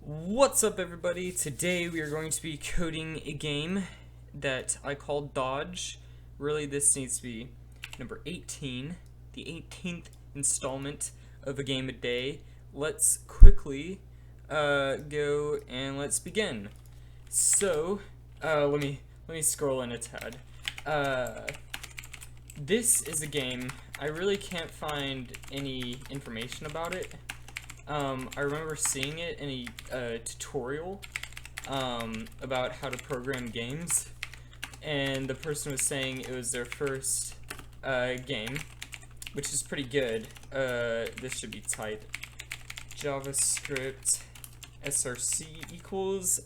What's up, everybody? Today we are going to be coding a game that I call Dodge. Really, this needs to be number 18, the 18th installment of a game a day. Let's quickly go and let's begin. So, let me scroll in a tad. This is a game. I really can't find any information about it. I remember seeing it in a tutorial about how to program games, and the person was saying it was their first game, which is pretty good. This should be type JavaScript src equals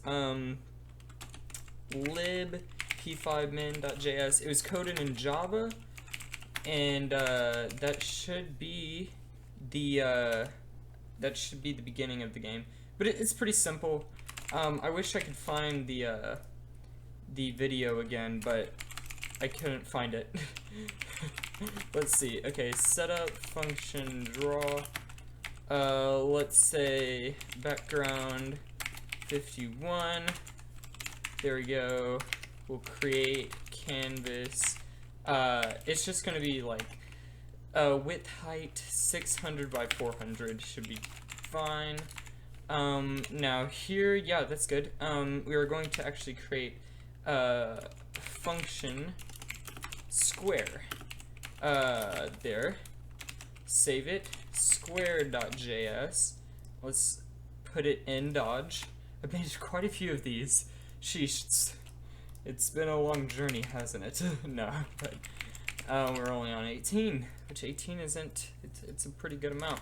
lib p5min.js. It was coded in Java, and that should be the beginning of the game, but it's pretty simple. I wish I could find the video again, but I couldn't find it. Let's see. Okay, setup function draw. Let's say background 51. There we go. We'll create canvas. It's just gonna be like width height 600 by 400 should be fine. Now here, yeah, that's good. We are going to actually create a function square. There. Save it. Square.js. Let's put it in Dodge. I've made quite a few of these. Sheesh. It's been a long journey, hasn't it? No, but we're only on 18, which 18 isn't, it's a pretty good amount.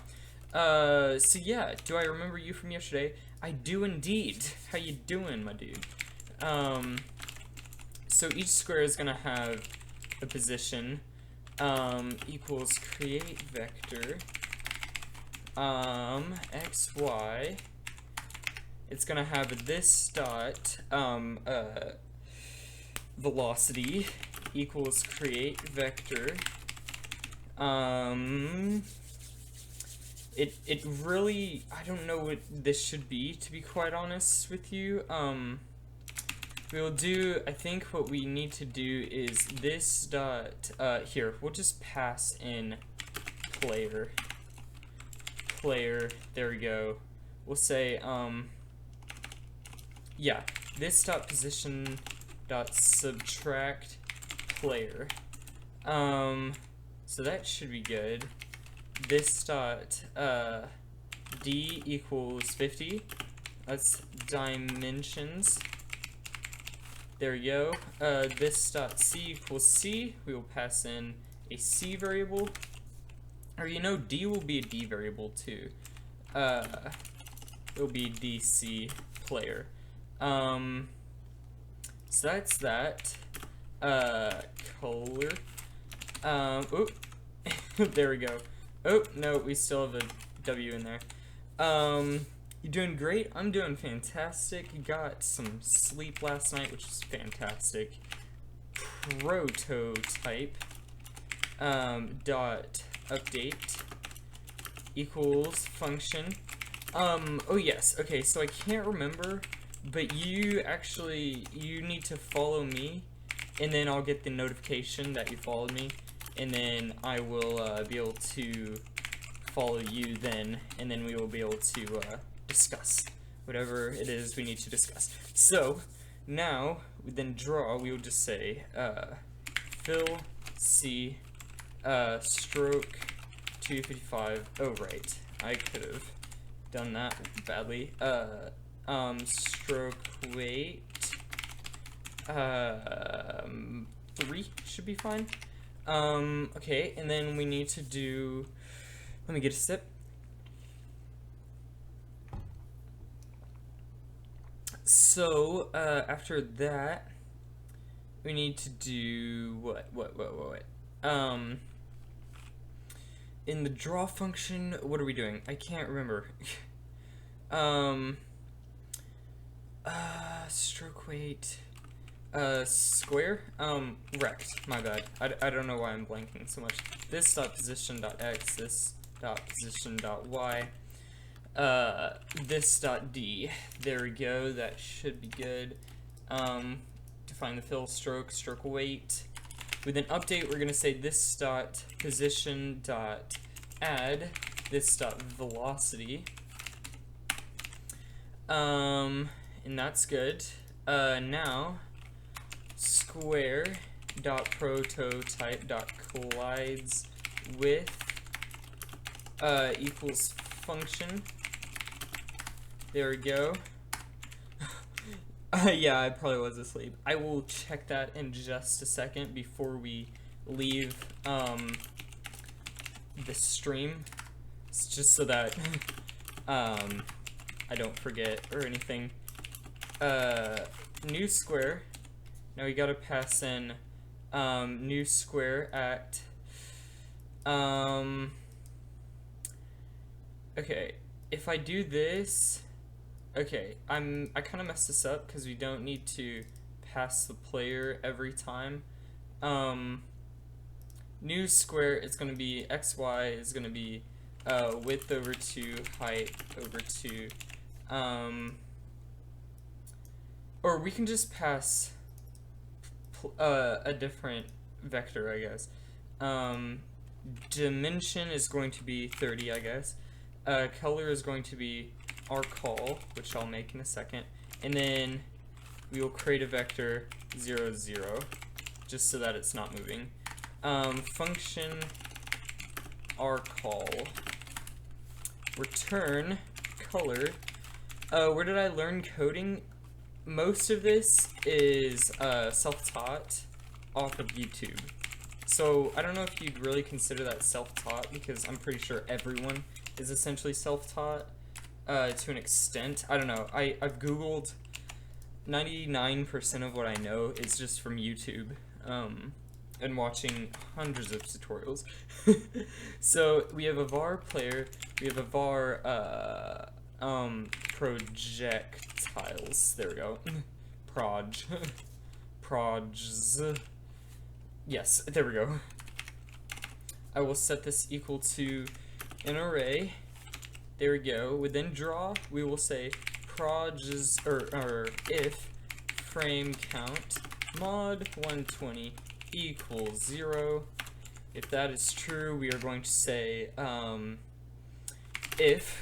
So yeah, do I remember you from yesterday? I do indeed. How you doing, my dude? So each square is gonna have a position, equals create vector, xy. It's gonna have this dot, velocity equals create vector. It really, I don't know what this should be, to be quite honest with you. We'll do, I think what we need to do is this dot, here, we'll just pass in player, there we go. We'll say, yeah, this dot position dot subtract player. So that should be good. This dot d equals 50. That's dimensions. There we go. This dot c equals c. We will pass in a c variable. Or you know, d will be a d variable too. It'll be dc player. So that's that. Color. Oop. There we go. Oh, no, we still have a W in there. You doing great? I'm doing fantastic. Got some sleep last night, which is fantastic. Prototype. Dot update equals function. Oh yes, okay, so I can't remember, but you need to follow me, and then I'll get the notification that you followed me, and then I will be able to follow you then, and then we will be able to discuss whatever it is we need to discuss. So now, then draw, we will just say fill C stroke 255. Oh right, I could have done that badly. Stroke weight 3 should be fine. Okay, and then we need to do, let me get a sip. So after that we need to do what in the draw function, what are we doing? I can't remember. Stroke weight square? Rect, my bad. I don't know why I'm blanking so much. This dot position dot x, this dot position dot y. this dot D. There we go. That should be good. Define the fill stroke, stroke weight. With an update, we're gonna say this dot position dot add this dot velocity. And that's good. Now square dot prototype dot collides with equals function. There we go. Yeah, I probably was asleep. I will check that in just a second before we leave the stream. It's just so that I don't forget or anything. New square. Now we gotta pass in new square at okay, if I do this, okay, I kind of messed this up because we don't need to pass the player every time. New square is going to be xy is going to be width over 2, height over 2, or we can just pass a different vector, I guess. Dimension is going to be 30, I guess. Color is going to be our call, which I'll make in a second, and then we will create a vector 0, 0, just so that it's not moving. Function our call, return color. Where did I learn coding? Most of this is self-taught off of YouTube. So I don't know if you'd really consider that self-taught, because I'm pretty sure everyone is essentially self-taught to an extent. I don't know. I've Googled 99% of what I know is just from YouTube and watching hundreds of tutorials. So we have a var player, we have a var projectiles. There we go. Projs. Yes, there we go. I will set this equal to an array. There we go. Within draw, we will say projs or if frame count mod 120 equals 0. If that is true, we are going to say if.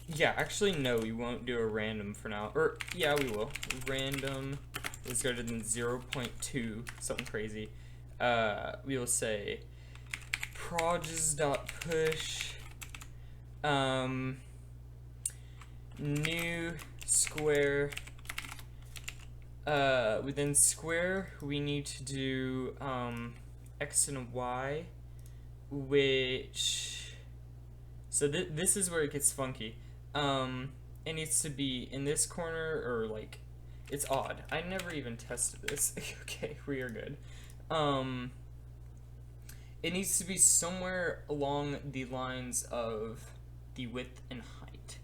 Yeah, actually no, we won't do a random for now. Or yeah, we will. Random is greater than 0.2, something crazy. We will say projs.push new square. Within square we need to do x and y, which, so this is where it gets funky. It needs to be in this corner, or like, it's odd. I never even tested this. Okay, we are good. It needs to be somewhere along the lines of the width and height.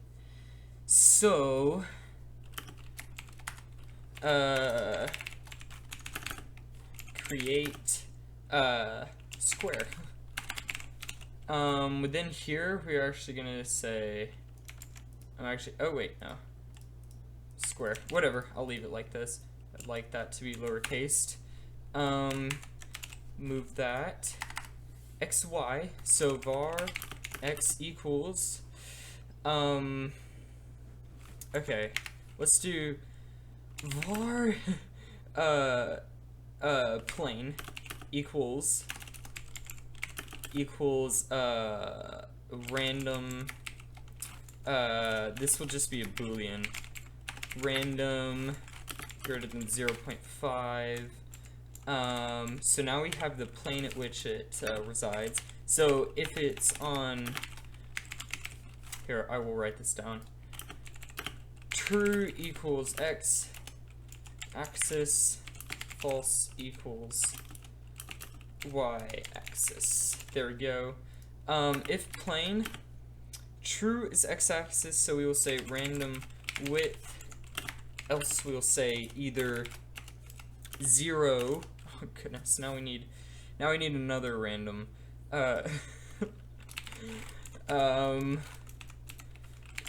So, create square. Within here, we are actually gonna say, oh wait, no. Square, whatever, I'll leave it like this. I'd like that to be lowercase. Move that. XY, so var x equals, okay, let's do var, plane equals, random, this will just be a boolean, random greater than 0.5. So now we have the plane at which it resides. So if it's on, here, I will write this down. True equals x axis, false equals y axis. There we go. If plane, true is x-axis, so we will say random width, else we will say either 0. Oh goodness, now we need another random.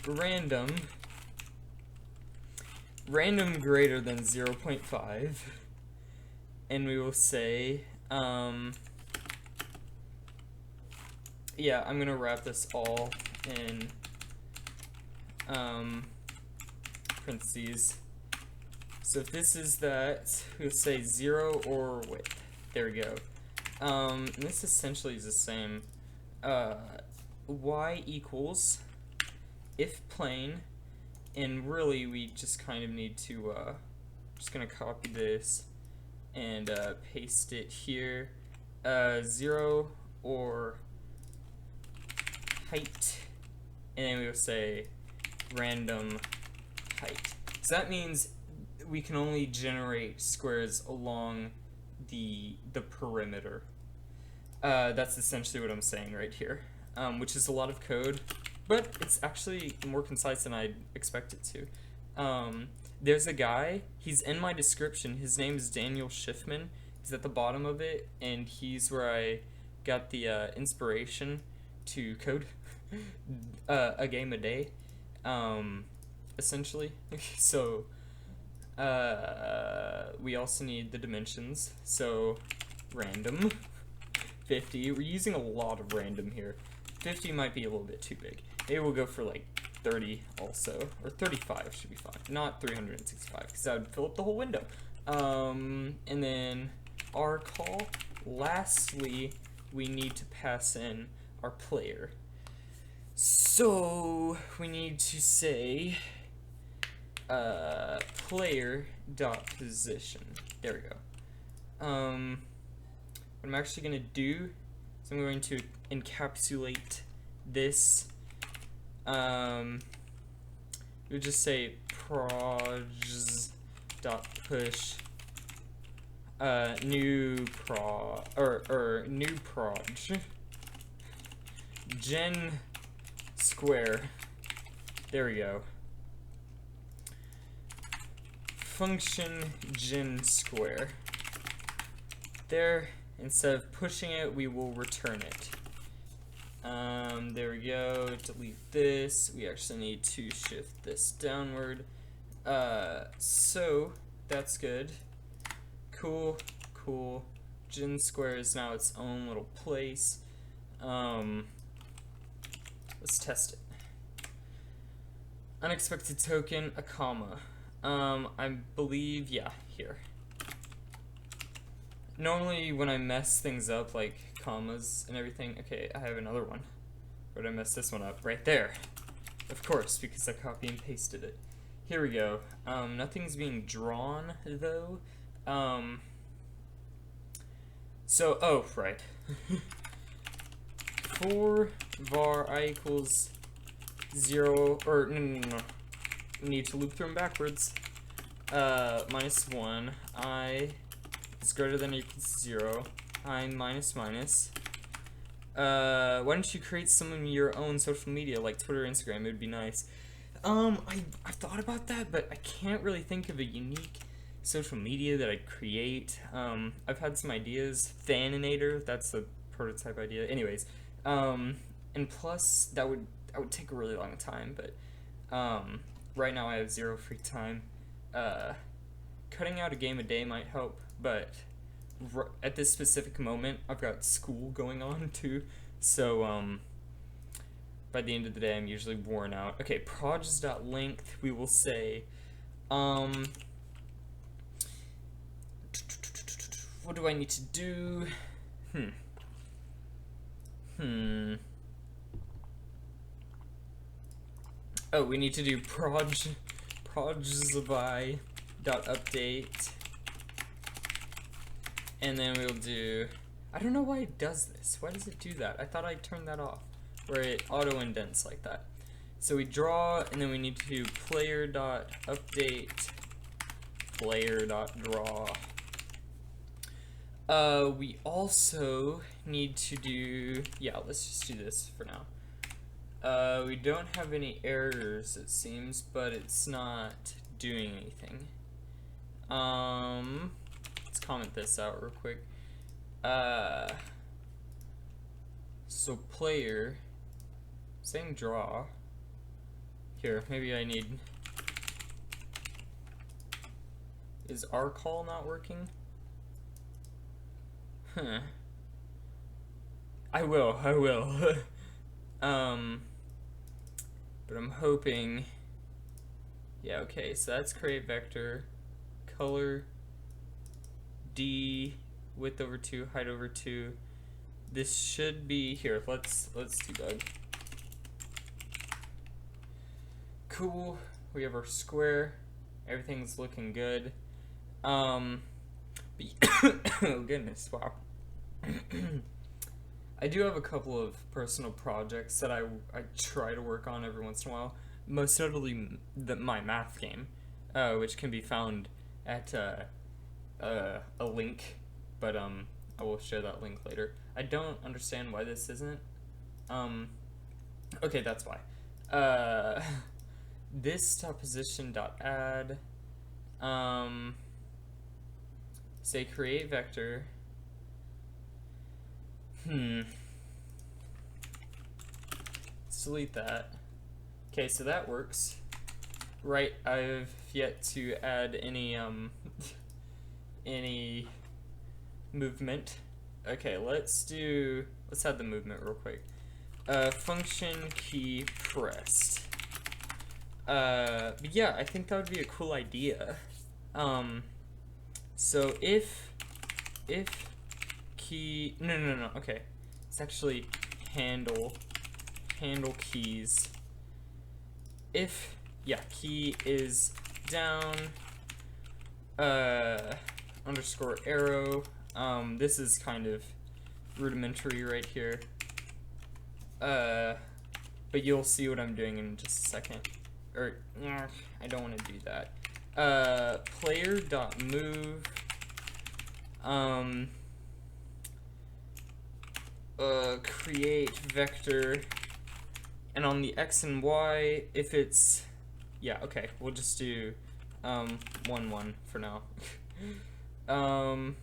random greater than 0.5, and we will say, yeah, I'm gonna wrap this all in parentheses. So if this is that, we'll say 0 or width. There we go. And this essentially is the same. Y equals if plane, and really we just kind of need to just gonna copy this and paste it here. 0 or height, and then we will say random height. So that means we can only generate squares along the perimeter. That's essentially what I'm saying right here, which is a lot of code, but it's actually more concise than I expect it to. There's a guy, he's in my description, his name is Daniel Schiffman, he's at the bottom of it, and he's where I got the inspiration to code a game a day, essentially. So we also need the dimensions, so random 50. We're using a lot of random here. 50 might be a little bit too big. Maybe we'll go for like 30 also, or 35 should be fine, not 365, because that would fill up the whole window. And then our call. Lastly, we need to pass in our player. So we need to say player dot position. There we go. What I'm actually gonna do is I'm going to encapsulate this. We'll just say projs dot push new proj gen square. There we go. Function gen square. There, instead of pushing it, we will return it. There we go. Delete this. We actually need to shift this downward. So that's good. Cool. Gen square is now its own little place. Let's test it. Unexpected token, a comma. I believe, yeah, here. Normally when I mess things up, like commas and everything, okay, I have another one. Where did I mess this one up? Right there. Of course, because I copy and pasted it. Here we go. Nothing's being drawn, though. So, oh, right. For var I equals 0, or no. Need to loop through them backwards. Minus 1, I is greater than or equals 0, I minus. Why don't you create some of your own social media, like Twitter, Instagram? It would be nice. I've thought about that, but I can't really think of a unique social media that I'd create. I've had some ideas. Faninator, that's the prototype idea. Anyways, and plus that would take a really long time, but right now I have 0 free time. Cutting out a game a day might help, but at this specific moment I've got school going on too, so by the end of the day I'm usually worn out. Okay, projs.length, we will say what do I need to do? Oh, we need to do projsby.update, and then we'll do, I don't know why it does this. Why does it do that? I thought I turned that off, where it auto indents like that. So we draw, and then we need to do player.update, player.draw. We also need to do, yeah, let's just do this for now. We don't have any errors, it seems, but it's not doing anything. Let's comment this out real quick. So player, saying draw, Here, maybe I need... Is our call not working? Huh. I will. But I'm hoping... Yeah, okay, so that's create vector, color, D, width over 2, height over 2. This should be, here, let's debug. Cool, we have our square, everything's looking good. Oh goodness, wow. I do have a couple of personal projects that I try to work on every once in a while. Most notably, my math game, which can be found at a link, but I will share that link later. I don't understand why this isn't. Okay, that's why. This.position.add. Say create vector. Let's delete that. Okay, so that works. Right, I've yet to add any any movement. Okay, let's add the movement real quick. Function key pressed. But yeah, I think that would be a cool idea. So if key, no, okay. It's actually handle keys. If, yeah, key is down, underscore arrow. This is kind of rudimentary right here. But you'll see what I'm doing in just a second. Or, I don't want to do that. Player.move, create vector, and on the X and Y, if it's, yeah, okay, we'll just do, 1, 1 for now. No,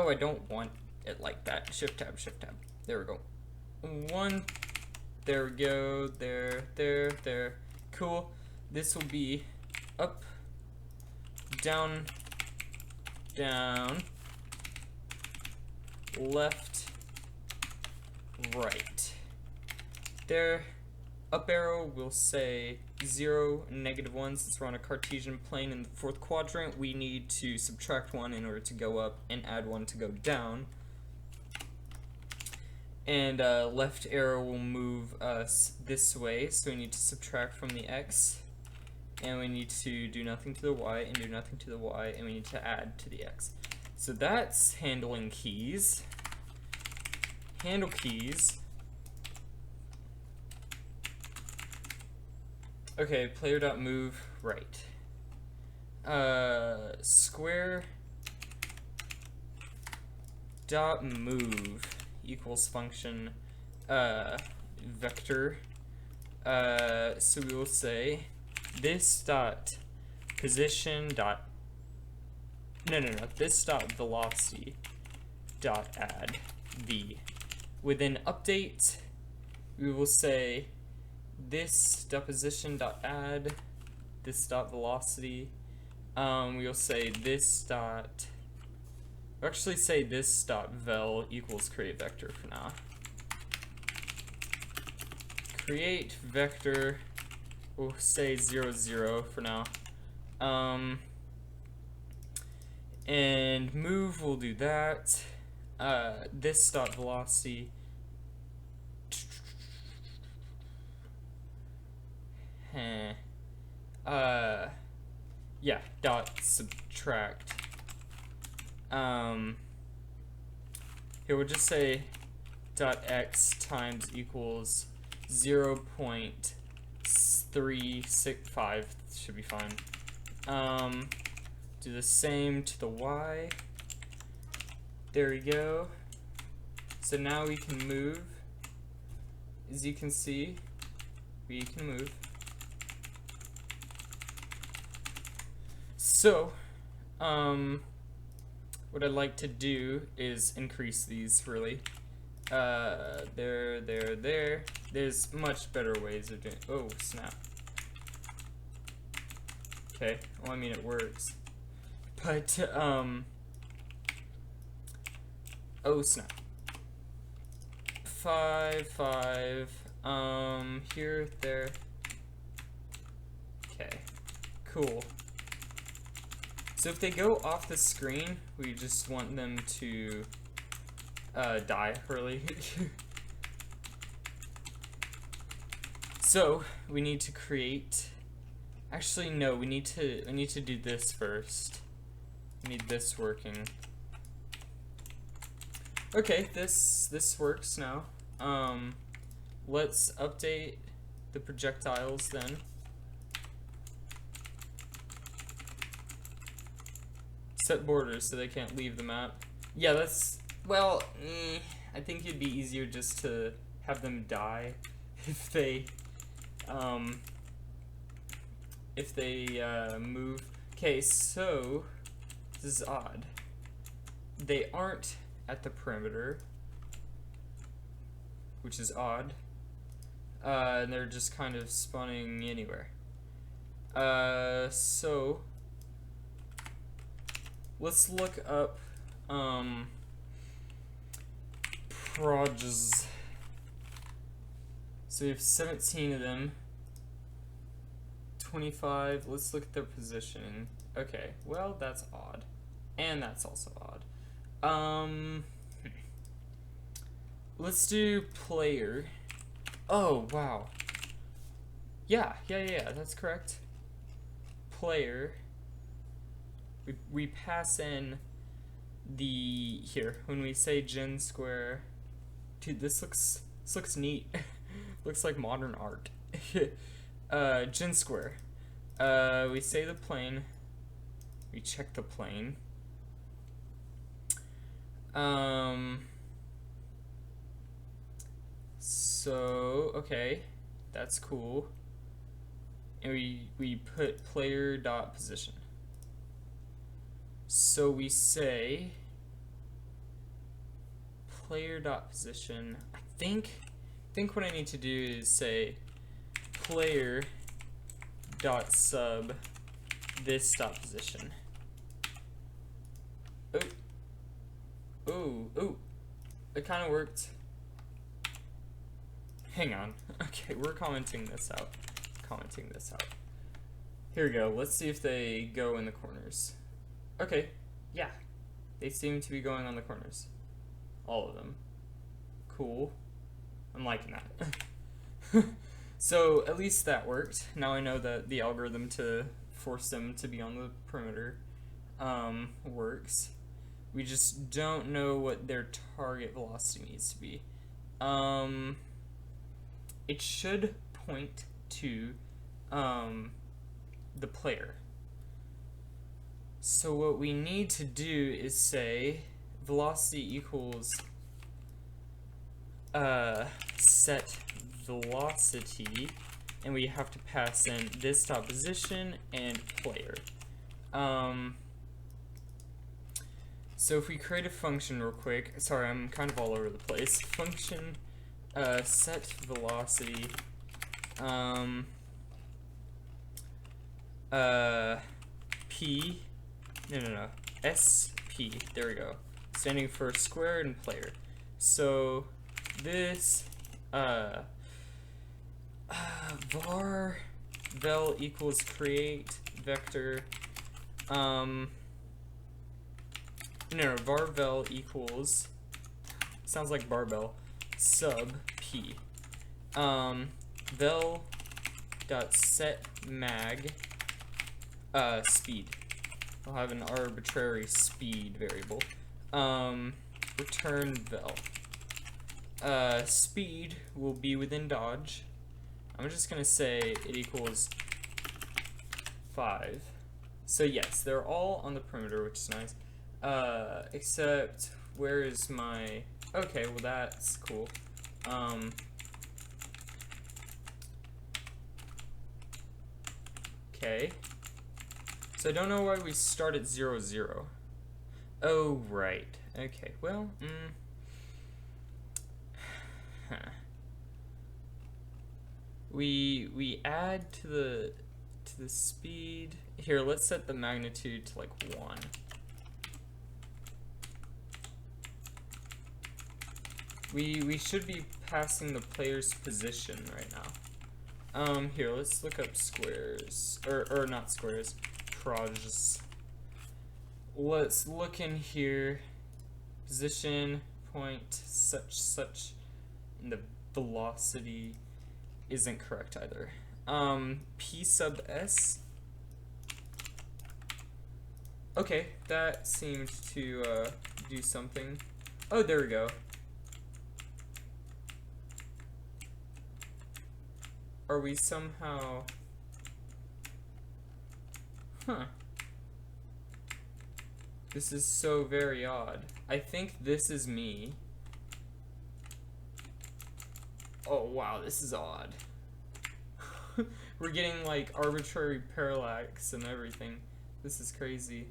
I don't want it like that. Shift tab. There we go. 1, there we go, there. Cool. This will be up, down, left, right. There, up arrow will say 0 and -1. Since we're on a Cartesian plane in the 4th quadrant, we need to subtract 1 in order to go up and add 1 to go down. And left arrow will move us this way, so we need to subtract from the X. And we need to do nothing to the Y, and do nothing to the Y, and we need to add to the X. So that's handling keys. Handle keys. Okay, player.move right. Square dot move equals function vector. So we will say this dot position dot this dot velocity dot add v. Within update, we will say this dot position dot add this dot velocity. We will say this dot, actually say this dot vel equals create vector for now. Create vector, we'll say 0, 0 for now. And move, we'll do that. This dot velocity. Yeah, dot subtract. Here we'll just say dot x times equals 0.365, should be fine. Do the same to the y. There we go. So now we can move. As you can see, we can move. So, what I'd like to do is increase these, really. There. There's much better ways of doing. Oh snap. Okay. Well, I mean it works, but oh snap. 5, 5. Here, there. Okay. Cool. So if they go off the screen, we just want them to die early. So we need to create. Actually, no. We need to do this first. We need this working. Okay, this works now. Let's update the projectiles then. Set borders so they can't leave the map. Yeah, that's, well, I think it'd be easier just to have them die if they move. Okay, so this is odd. They aren't at the perimeter, which is odd. And they're just kind of spawning anywhere. So let's look up prods. So we have 17 of them. 25. Let's look at their positioning. Okay, well that's odd. And that's also odd. Let's do player. Oh, wow. Yeah, that's correct. Player. We pass in the, here, when we say gen square. Dude, this looks neat. Looks like modern art. Gen square. We say the plane. We check the plane. So, okay, that's cool. And we put player dot position. So we say player dot position. I think what I need to do is say player dot sub this dot position. Oh, it kind of worked. Hang on. Okay, we're commenting this out. Here we go. Let's see if they go in the corners. Okay, yeah. They seem to be going on the corners. All of them. Cool. I'm liking that. So, at least that worked. Now I know that the algorithm to force them to be on the perimeter works. We just don't know what their target velocity needs to be. It should point to the player. So what we need to do is say velocity equals set velocity, and we have to pass in this dot position and player. So if we create a function real quick, sorry, I'm kind of all over the place. Function set velocity P, no, SP, there we go, standing for square and player. So this var vel equals create vector var vel equals, sounds like barbell, sub p vel dot set mag speed. I'll have an arbitrary speed variable. Return vel. Speed will be within dodge. I'm just gonna say it equals 5. So yes, they're all on the perimeter, which is nice. Except where is my, okay, well that's cool. Okay. So I don't know why we start at 0, 0. Oh, right. Okay, well, we add to the speed. Here, let's set the magnitude to like 1. We should be passing the player's position right now. Here, let's look up squares, or not squares, prods. Let's look in here, position, point, such, and the velocity isn't correct either. P sub s. Okay, that seemed to do something. Oh, there we go. Are we somehow... Huh. This is so very odd. I think this is me. Oh wow, this is odd. We're getting like arbitrary parallax and everything. This is crazy.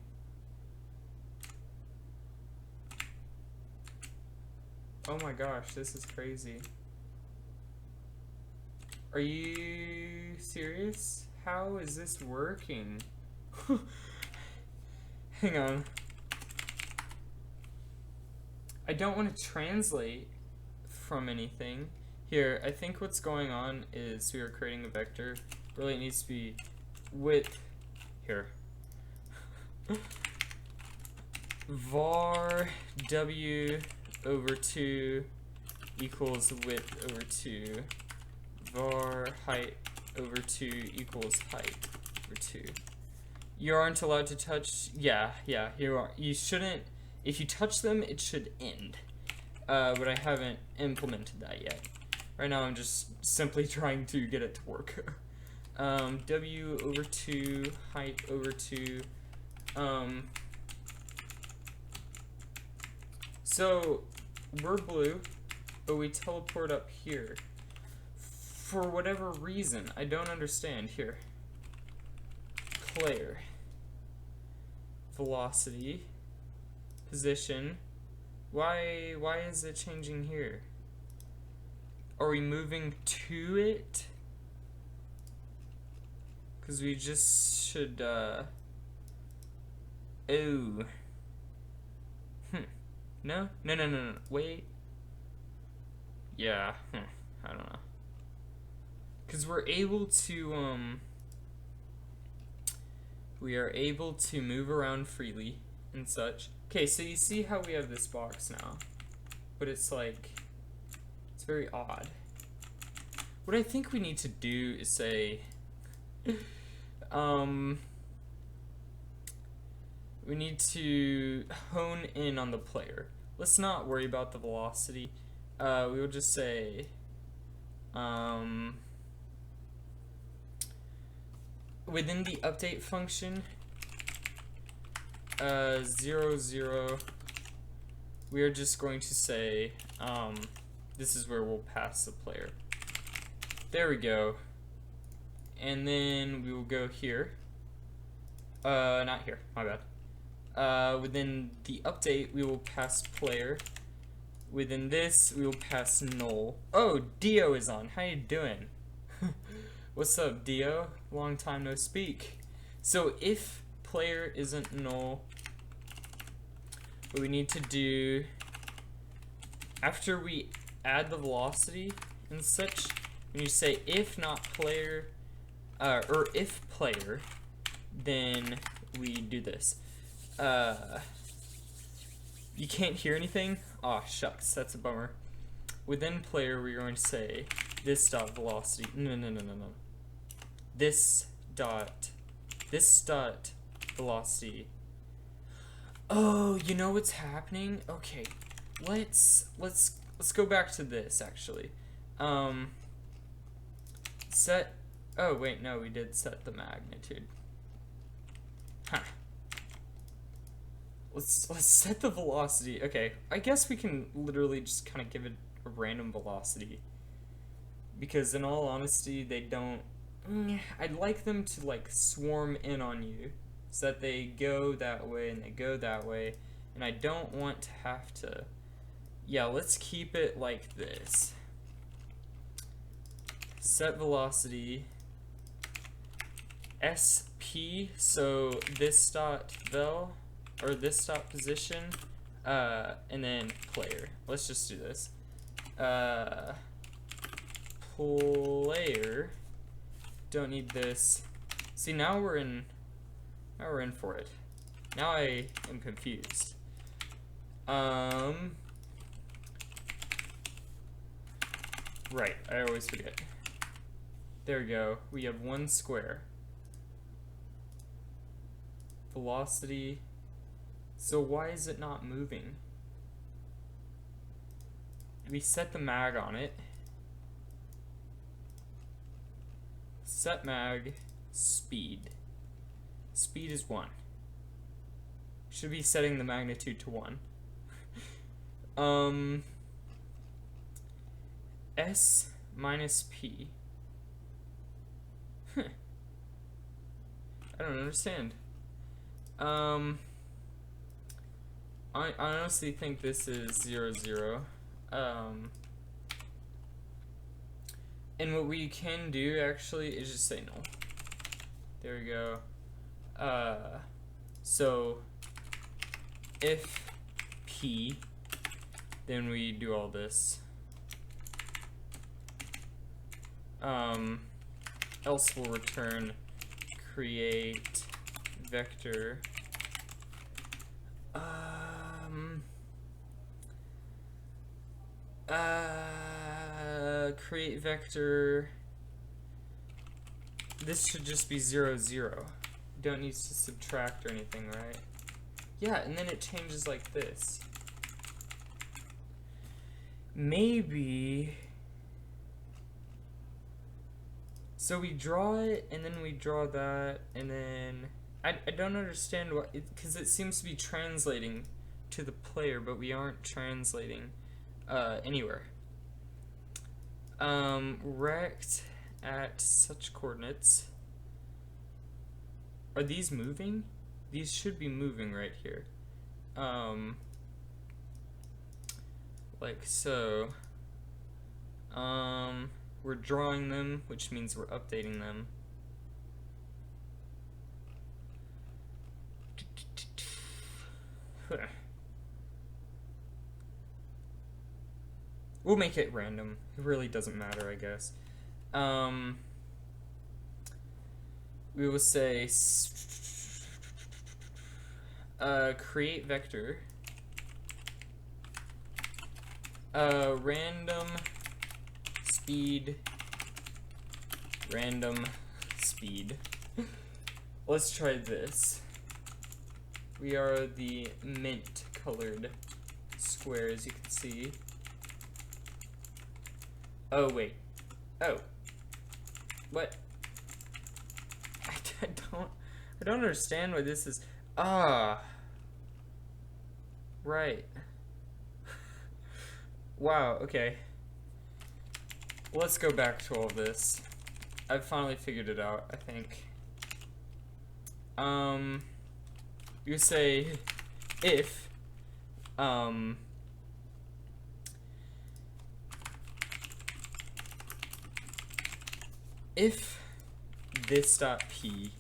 Oh my gosh, this is crazy. Are you serious? How is this working? Hang on. I don't want to translate from anything. Here, I think what's going on is we are creating a vector. Really, it needs to be width. Here. var w over 2 equals width over 2. var height over 2 equals height over 2. You aren't allowed to touch. Yeah, you are. You shouldn't. If you touch them, it should end. But I haven't implemented that yet. Right now, I'm just simply trying to get it to work. W over 2, height over 2. So we're blue, but we teleport up here. For whatever reason, I don't understand. Here. Player. Velocity. Position. Why is it changing here? Are we moving to it? Because we just should, oh. No? No. Wait. Yeah. I don't know. Because we're able to, we are able to move around freely and such. Okay, so you see how we have this box now, but it's like, it's very odd. What I think we need to do is say, we need to hone in on the player. Let's not worry about the velocity. We will just say, within the update function, 0, 0, we are just going to say, this is where we'll pass the player. There we go. And then we will go here. Not here, my bad. Within the update, we will pass player. Within this, we will pass null. Oh, Dio is on. How you doing? What's up, Dio? Long time no speak. So if player isn't null, what we need to do after we add the velocity and such, when you say if not player, or if player, then we do this. You can't hear anything? Aw, shucks, that's a bummer. Within player, we're going to say this dot velocity. No. This dot velocity. Oh, you know what's happening? Okay, let's go back to this actually. Set. Oh wait, no, we did set the magnitude. Huh. Let's set the velocity. Okay, I guess we can literally just kind of give it a random velocity, because in all honesty, they don't. I'd like them to like swarm in on you, so that they go that way and they go that way, and I don't want to have to. Yeah, let's keep it like this. set velocity SP, so this dot vel, or this dot position, and then player. Let's just do this. Player, don't need this. See, now we're in for it. Now I am confused. Right, I always forget. There we go. We have one square. Velocity. So why is it not moving? We set the mag on it. Set mag speed. Speed is 1. Should be setting the magnitude to 1. S minus P. I don't understand. I honestly think this is 0, 0. And what we can do actually is just say null. There we go. So if P, then we do all this. Else we'll return create vector. Create vector. This should just be 0, 0. Don't need to subtract or anything, right? Yeah, and then it changes like this. Maybe. So we draw it, and then we draw that, and then I don't understand why, because it seems to be translating to the player, but we aren't translating anywhere. Rect at such coordinates. Are these moving? These should be moving right here. Like so. We're drawing them, which means we're updating them. We'll make it random. It really doesn't matter, I guess. We will say create vector random speed. Let's try this. We are the mint colored squares, you can see. Oh wait. Oh. What? I don't understand why this is. Ah. Right. Wow, okay. Let's go back to all this. I've finally figured it out, I think. You say if this dot P,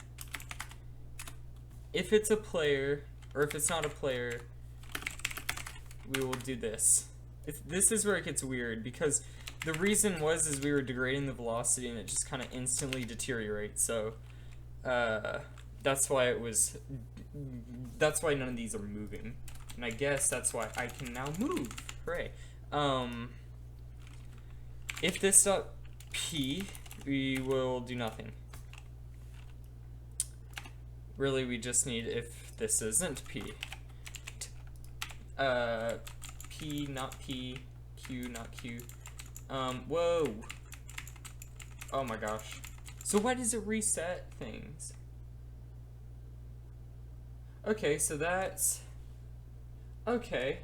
if it's a player, or if it's not a player, we will do this. This is where it gets weird, because the reason is we were degrading the velocity and it just kind of instantly deteriorates, so that's why none of these are moving. And I guess that's why I can now move. Hooray. If this dot P, we will do nothing. Really, we just need if this isn't P. P, not P. Q, not Q. Whoa. Oh my gosh. So why does it reset things? Okay, so that's... Okay.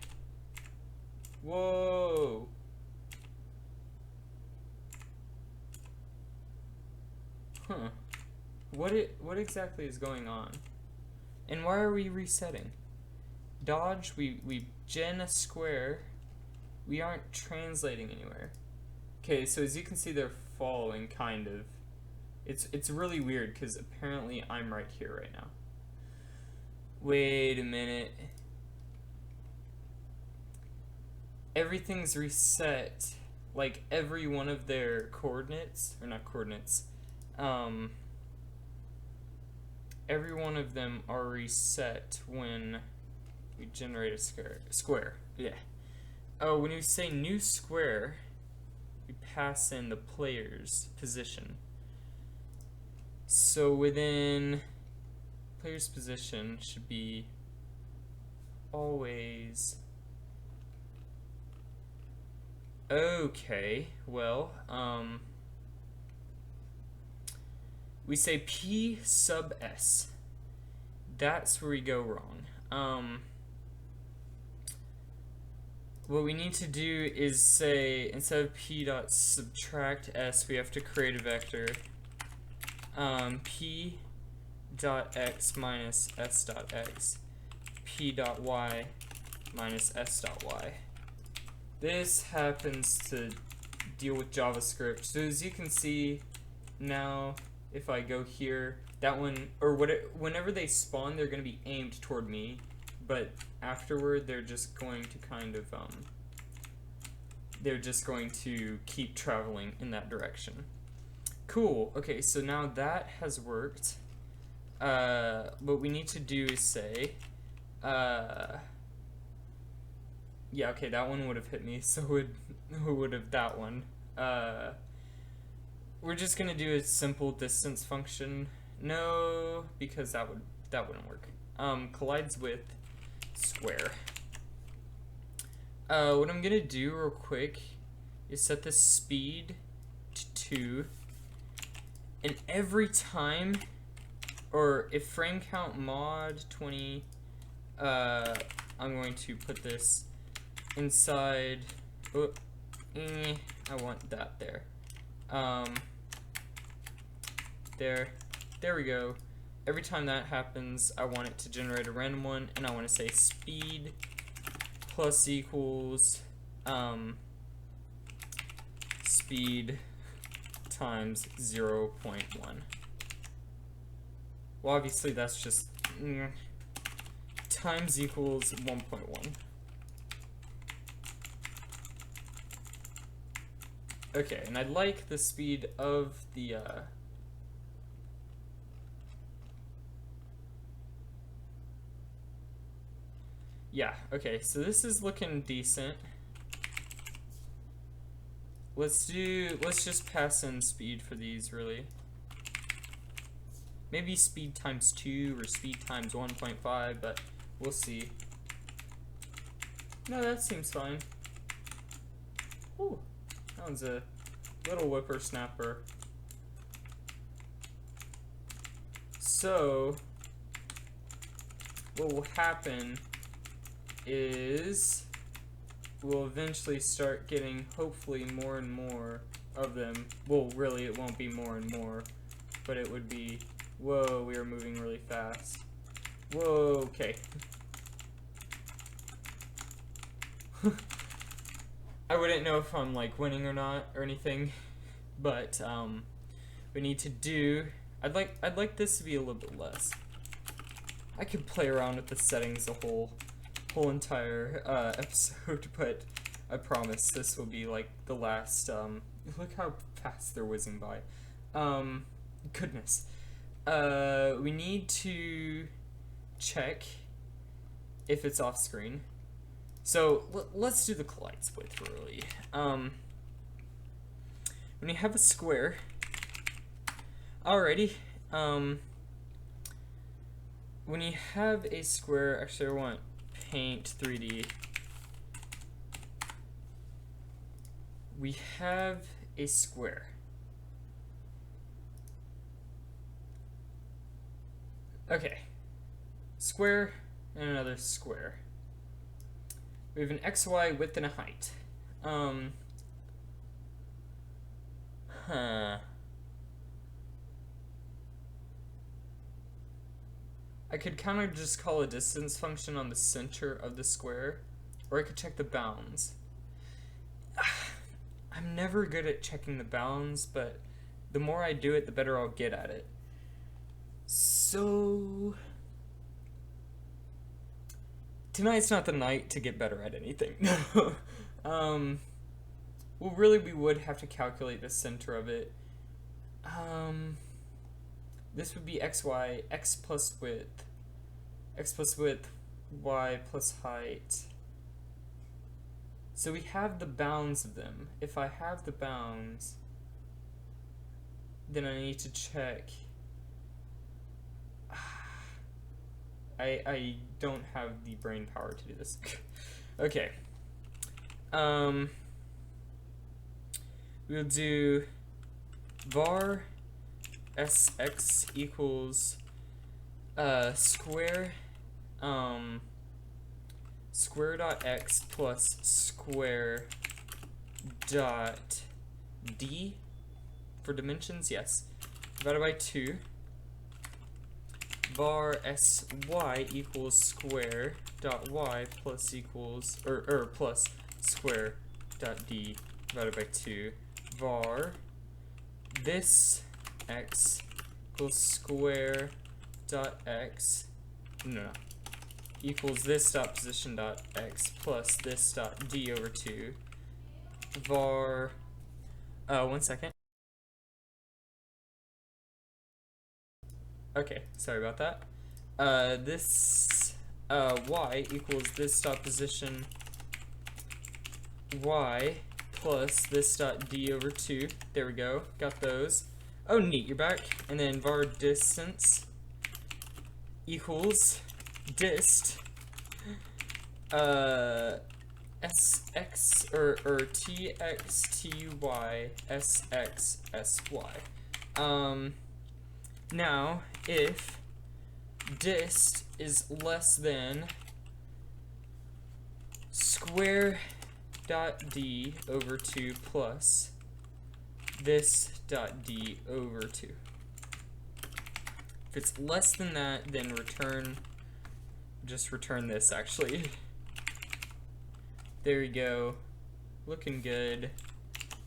Whoa. Huh. What exactly is going on? And why are we resetting? Dodge, we gen a square. We aren't translating anywhere. Okay, so as you can see, they're following, kind of. It's really weird, because apparently I'm right here right now. Wait a minute. Everything's reset. Like, every one of their coordinates, or not coordinates, every one of them are reset when we generate a square. Yeah. Oh, when you say new square, we pass in the player's position. So within player's position should be always... Okay, well, we say P sub S. That's where we go wrong. What we need to do is say, instead of P dot subtract S, we have to create a vector. P dot X minus S dot X. P dot Y minus S dot Y. This happens to deal with JavaScript. So as you can see now, if I go here, that one, or whenever they spawn, they're going to be aimed toward me, but afterward they're just going to kind of, they're just going to keep traveling in that direction. Cool. Okay, so now that has worked. What we need to do is say, yeah, okay, that one would have hit me, so would have that one. We're just gonna do a simple distance function. No, because that wouldn't work. Collides with square. What I'm gonna do real quick is set the speed to 2, and every time, or if frame count mod 20, I'm going to put this inside. Oh, I want that there. There we go. Every time that happens, I want it to generate a random one, and I want to say speed plus equals speed times 0.1. Well, obviously that's just times equals 1.1. Okay, and I'd like the speed of the yeah, okay, so this is looking decent. Let's just pass in speed for these, really. Maybe speed times 2 or speed times 1.5, but we'll see. No, that seems fine. Ooh, that one's a little whippersnapper. So, what will happen is we'll eventually start getting, hopefully, more and more of them. Well, really, it won't be more and more, but it would be, whoa, we are moving really fast. Whoa, okay. I wouldn't know if I'm, like, winning or not, or anything, but, we need to do, I'd like this to be a little bit less. I could play around with the settings the whole entire episode, but I promise this will be like the last. Look how fast they're whizzing by. Goodness. We need to check if it's off screen. So let's do the collide split really. When you have a square, alrighty. When you have a square, actually I want Paint 3D. We have a square. Okay. Square and another square. We have an XY width and a height. I could kind of just call a distance function on the center of the square, or I could check the bounds. I'm never good at checking the bounds, but the more I do it, the better I'll get at it. So tonight's not the night to get better at anything. Well, really, we would have to calculate the center of it. This would be xy, x plus width, y plus height. So we have the bounds of them. If I have the bounds, then I need to check. I don't have the brain power to do this. Okay. We'll do var sx equals square dot x plus square dot d for dimensions, yes, divided by 2. Var sy equals square dot y plus equals or plus square dot d divided by 2. Var this x equals square dot x equals this dot position dot x plus this dot d over 2. Var 1 second. Okay, sorry about that. This y equals this dot position y plus this dot d over 2. There we go. Got those. Oh, neat. You're back. And then var distance equals dist sx or tx ty sx sy. Now, if dist is less than square dot d over 2 plus this dot d over 2. If it's less than that, then just return this actually. There you go. Looking good.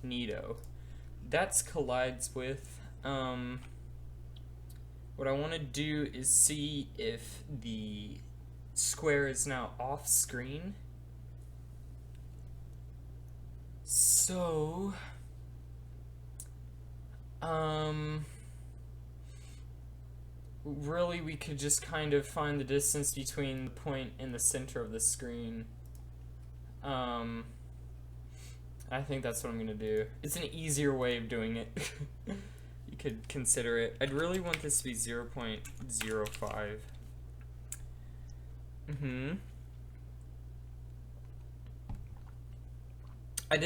Neato. That's collides with. What I want to do is see if the square is now off screen. So, really we could just kind of find the distance between the point and the center of the screen. I think that's what I'm gonna do. It's an easier way of doing it. You could consider it. I'd really want this to be 0.05. I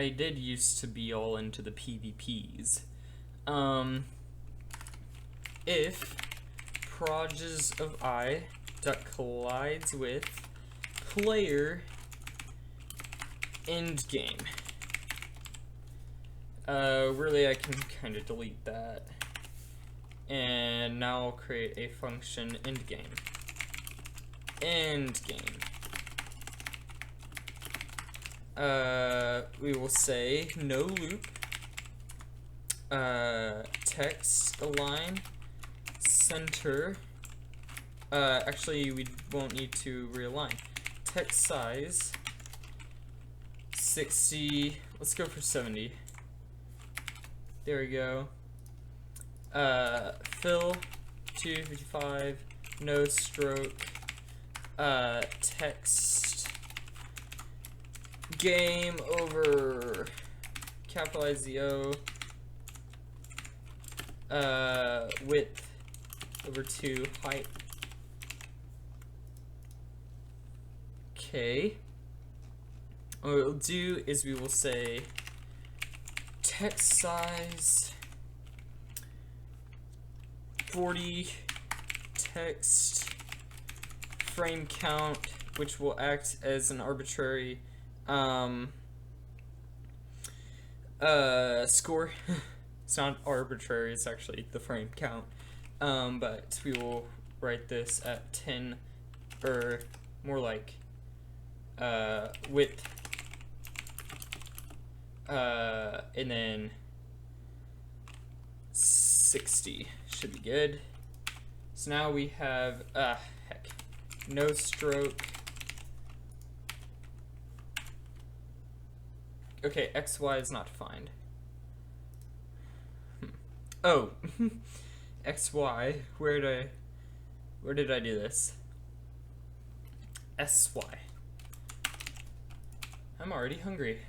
did used to be all into the PvPs. If proges of I dot collides with player end game. Really I can kind of delete that. And now I'll create a function end game. End game. We will say no loop, text align, center, actually we won't need to realign, text size, 60, let's go for 70, there we go, fill, 255, no stroke, text, game over, capitalize the O, width over 2, height. Okay. What we'll do is we will say text size 40, text frame count, which will act as an arbitrary score. It's not arbitrary, it's actually the frame count. But we will write this at 10, or more like width And then 60 should be good. So now we have, heck, no stroke. Okay, XY is not defined. Oh, XY, where did I do this? SY. I'm already hungry.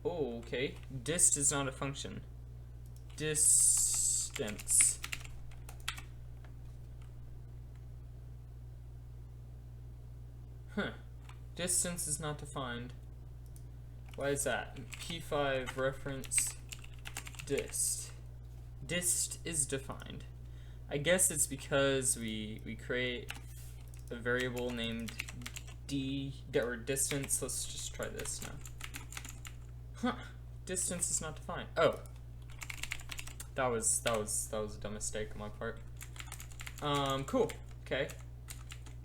Oh, okay. Dist is not a function. Distance. Huh. Distance is not defined. Why is that? P5 reference dist. Dist is defined. I guess it's because we create a variable named d or distance. Let's just try this now. Huh. Distance is not defined. Oh. That was a dumb mistake on my part. Cool. Okay.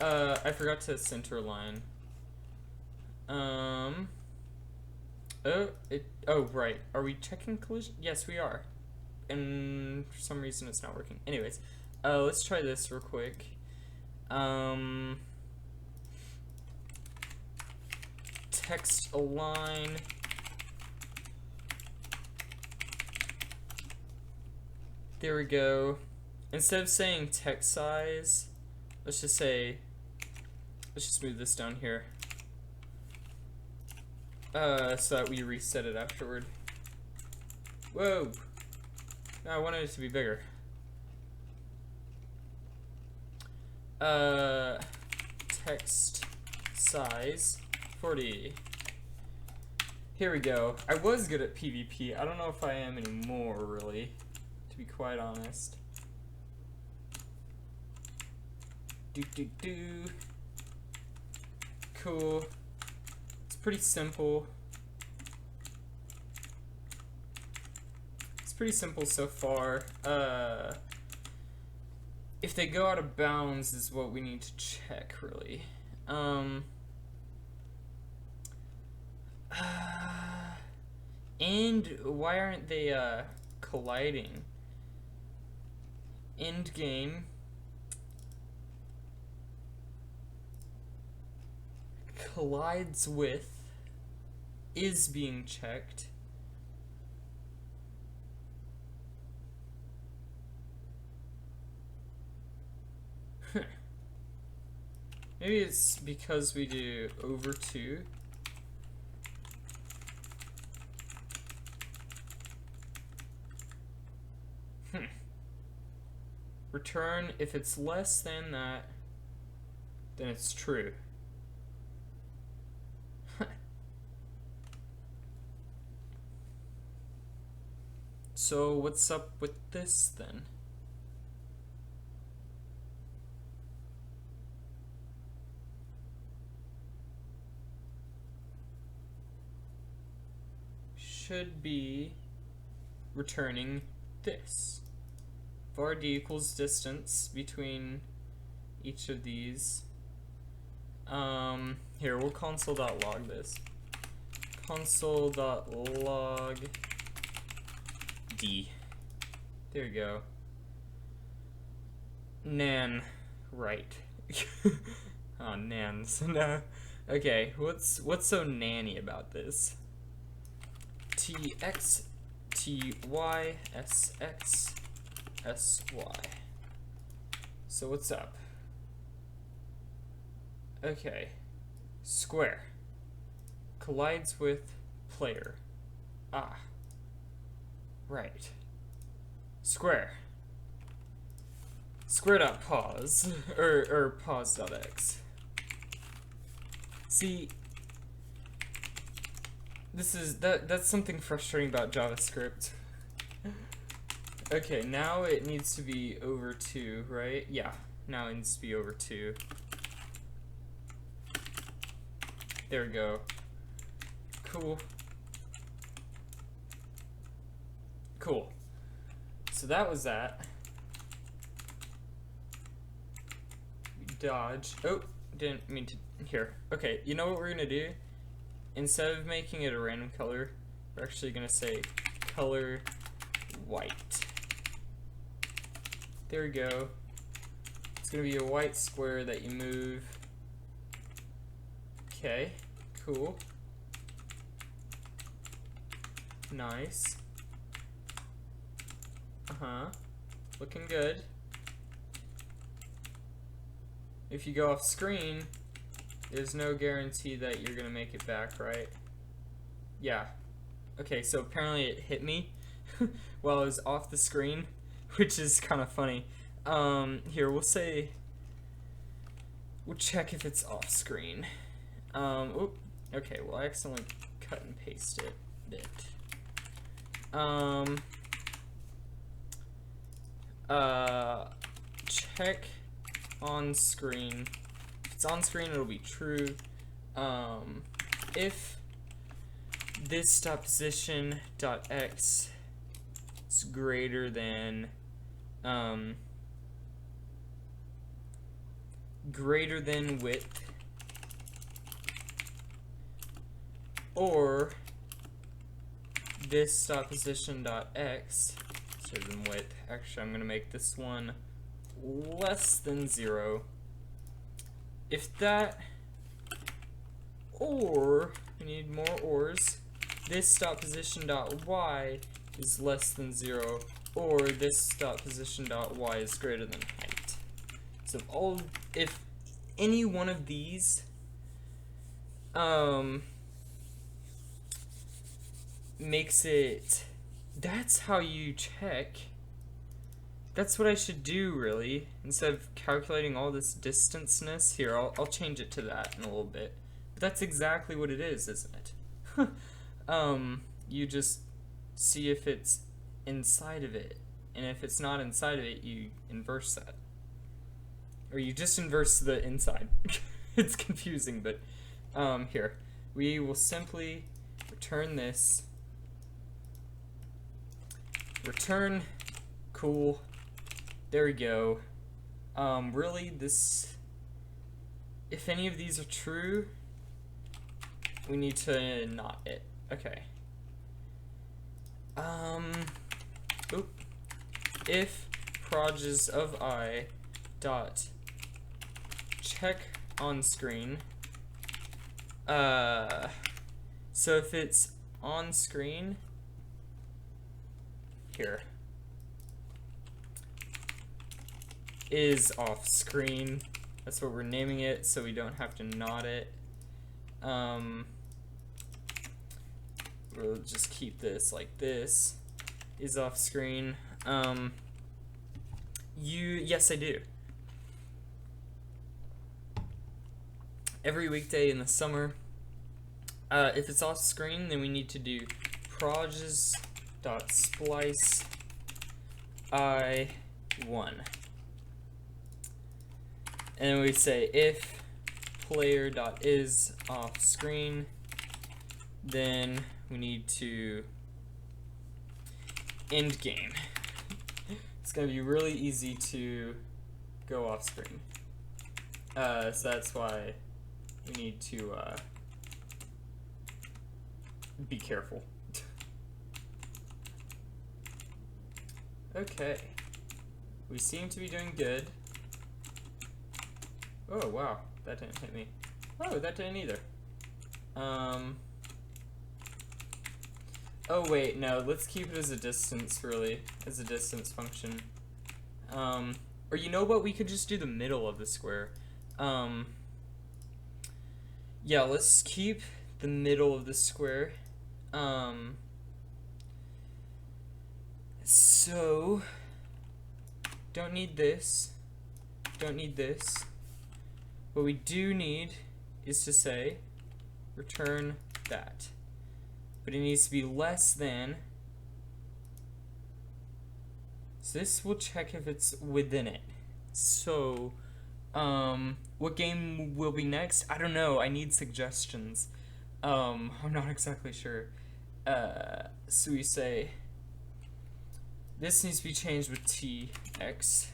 I forgot to center line. Oh, right. Are we checking collision? Yes, we are. And for some reason it's not working. Anyways, let's try this real quick. Text align. There we go. Instead of saying text size, let's just move this down here. So that we reset it afterward. Whoa! No, I wanted it to be bigger. Text size 40. Here we go. I was good at PvP. I don't know if I am anymore, really, to be quite honest. Cool. It's pretty simple. It's pretty simple so far. If they go out of bounds is what we need to check, really. And why aren't they colliding? End game. Collides with is being checked. Maybe it's because we do over 2. Return if it's less than that, then it's true. So what's up with this then? Should be returning this. Var d equals distance between each of these. Here, we'll console.log this. Console.log d. There you go. Nan. Right. Oh, nans. No. Okay, what's so nanny about this? Tx, ty, sx, sy. So what's up? Okay. Square. Collides with player. Ah. Right. Square. Square.pause. or pause.x. See, that's something frustrating about JavaScript. Okay, now it needs to be over 2, right? Yeah, now it needs to be over 2. There we go. Cool. Cool. So that was that. Dodge. Oh, didn't mean to. Here. Okay, you know what we're gonna do? instead of making it a random color, we're actually going to say color white. There we go. It's going to be a white square that you move. Okay, cool. Nice. Looking good. If you go off screen, there's no guarantee that you're gonna make it back, right? Yeah. Okay, so apparently it hit me while I was off the screen, which is kind of funny. Here, we'll check if it's off screen. Okay, well I accidentally cut and pasted it a bit. Check on screen. If it's on screen, it'll be true. If this dot position dot x is greater than width, or this dot position dot x greater than width. Actually, I'm gonna make this one less than 0. If that, or we need more ors, this dot position dot y is less than 0, or this dot position dot y is greater than height. So if any one of these makes it, that's how you check. That's what I should do, really, instead of calculating all this distanceness. Here, I'll change it to that in a little bit. But that's exactly what it is, isn't it? You just see if it's inside of it, and if it's not inside of it, you inverse that. Or you just inverse the inside. It's confusing, but here. We will simply return this. Return, cool. There we go. Really, this, if any of these are true, we need to not it. Okay. If projes of I dot check on screen, so if it's on screen, here, is off screen. That's what we're naming it, so we don't have to not it. We'll just keep this like this. Is off screen. Yes, I do. Every weekday in the summer, if it's off screen, then we need to do projes.splice I1. And then we say if player.is off screen, then we need to end game. It's going to be really easy to go off screen. So that's why we need to be careful. Okay. We seem to be doing good. Oh, wow. That didn't hit me. Oh, that didn't either. Oh, wait, no. Let's keep it as a distance, really. As a distance function. Or you know what? We could just do the middle of the square. Yeah, let's keep the middle of the square. So, don't need this. Don't need this. What we do need is to say, return that. But it needs to be less than. So this will check if it's within it. So, what game will be next? I don't know. I need suggestions. I'm not exactly sure. So we say, this needs to be changed with tx.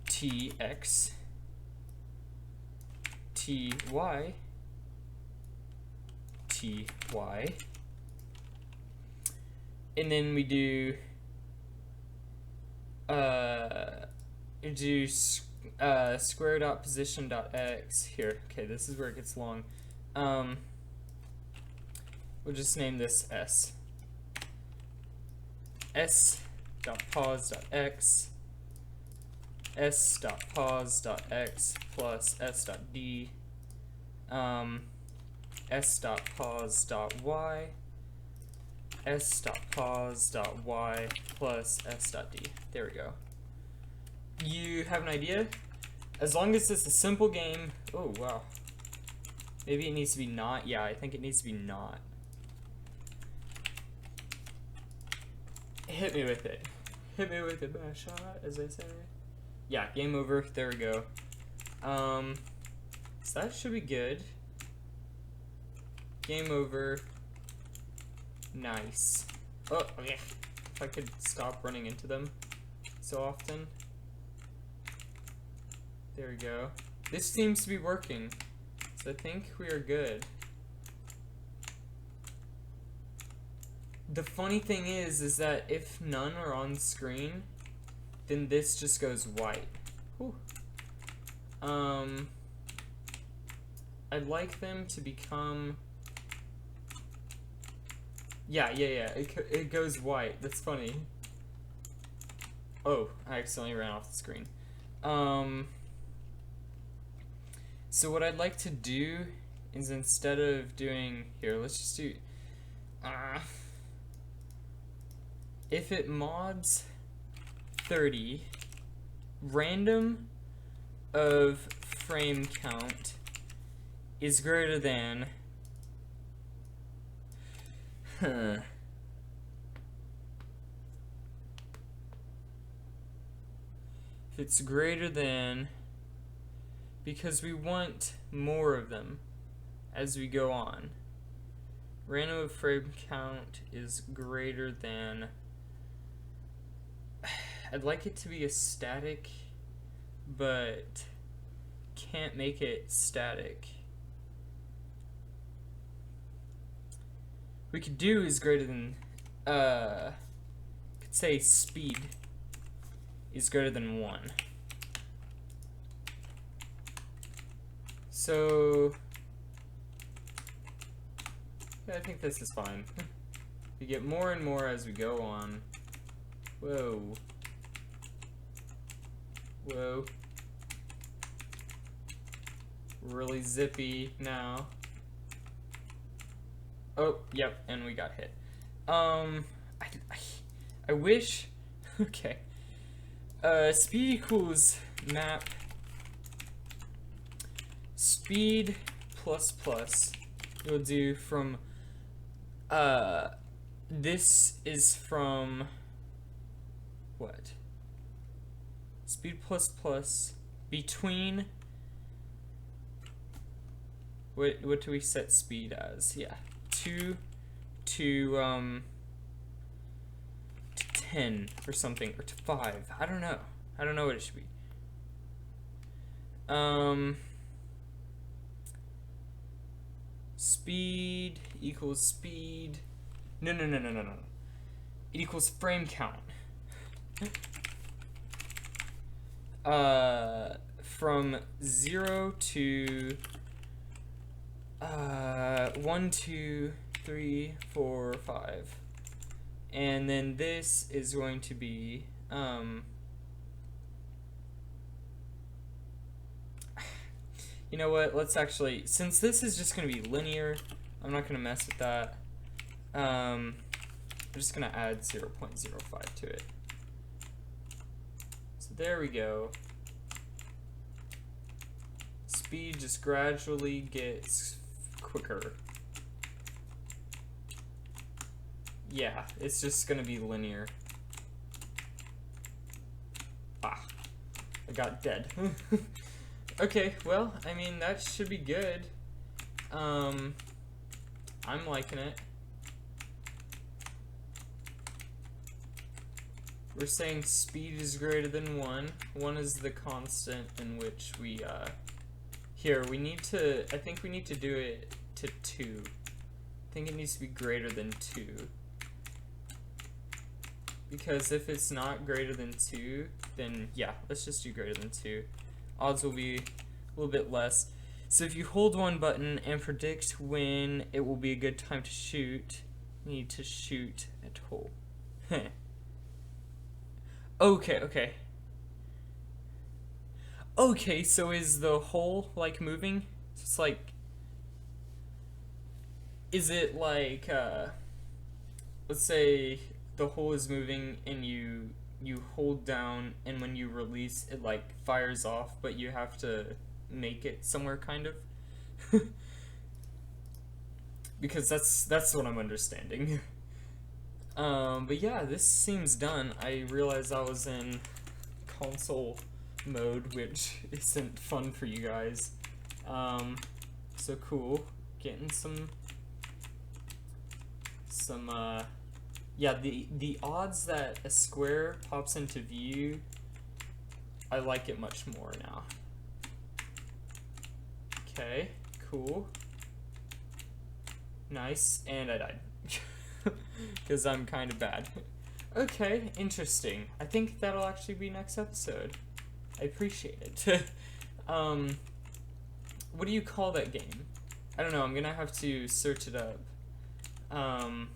tx. ty. ty. And then we do square dot position dot x here. Okay, this is where it gets long. We'll just name this s. S dot pause dot x, s dot pause dot x plus s dot d, s dot pause dot y, s dot pause dot y plus s dot d. There we go. You have an idea? As long as it's a simple game. Oh wow. Maybe it needs to be not. Yeah, I think it needs to be not. Hit me with it. Hit me with a bad shot, as I say. Yeah, game over. There we go. So that should be good. Game over. Nice. Oh, yeah. If I could stop running into them so often. There we go. This seems to be working. So I think we are good. The funny thing is that if none are on screen, then this just goes white. Whew. I'd like them to become... Yeah, it goes white. That's funny. Oh, I accidentally ran off the screen. So what I'd like to do is instead of doing... Here, let's just do... if it mods 30, random of frame count is greater than... If it's greater than... Because we want more of them as we go on. Random of frame count is greater than... I'd like it to be a static, but can't make it static. We could do is greater than, could say speed is greater than 1. So, yeah, I think this is fine. We get more and more as we go on. Whoa. Whoa. Really zippy now. Oh, yep, and we got hit. I wish... Okay. Speed equals map speed plus plus. We'll do from... this is from... What? Speed plus plus between... What do we set speed as? Yeah. 2 to 10 or something, or to 5. I don't know. I don't know what it should be. Speed equals speed. No. It equals frame count. From 0 to 1, 2, 3, 4, 5. And then this is going to be you know what, let's actually, since this is just going to be linear, I'm not going to mess with that. I'm just going to add 0.05 to it. So there we go. Speed just gradually gets quicker. Yeah, it's just gonna be linear. Ah, I got dead. Okay, well, I mean, that should be good. I'm liking it. We're saying speed is greater than 1. 1 is the constant in which we, here, we need to, I think we need to do it to 2. think it needs to be greater than 2. Because if it's not greater than 2, then yeah, let's just do greater than 2. Odds will be a little bit less. So if you hold one button and predict when it will be a good time to shoot, you need to shoot at hole. Okay. Okay, so is the hole like moving? So it's like, is it like, let's say the hole is moving and you hold down, and when you release it like fires off, but you have to make it somewhere kind of. Because that's what I'm understanding. But yeah, this seems done. I realized I was in console mode, which isn't fun for you guys. So cool. Getting some yeah, the odds that a square pops into view, I like it much more now. Okay, cool. Nice, and I died. Because I'm kind of bad. Okay, interesting. I think that'll actually be next episode. I appreciate it. What do you call that game? I don't know, I'm gonna have to search it up. I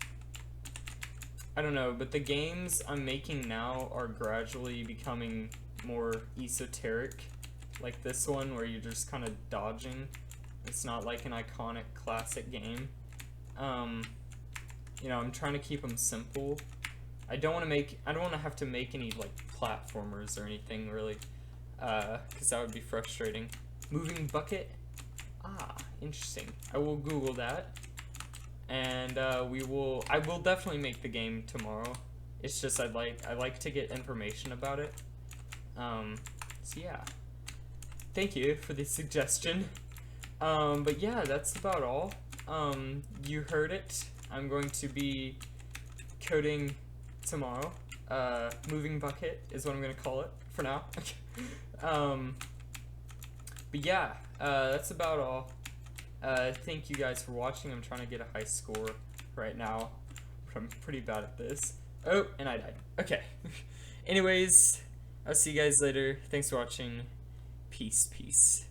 don't know, but the games I'm making now are gradually becoming more esoteric. Like this one, where you're just kind of dodging. It's not like an iconic classic game. You know, I'm trying to keep them simple. I don't want to have to make any like platformers or anything really, because that would be frustrating. Moving bucket. Ah, interesting. I will Google that, and I will definitely make the game tomorrow. It's just I like to get information about it. So yeah. Thank you for the suggestion. But yeah, that's about all. You heard it. I'm going to be coding tomorrow. Moving bucket is what I'm going to call it for now. But yeah, that's about all. Thank you guys for watching. I'm trying to get a high score right now, but I'm pretty bad at this. Oh, and I died. Okay. Anyways, I'll see you guys later. Thanks for watching. Peace.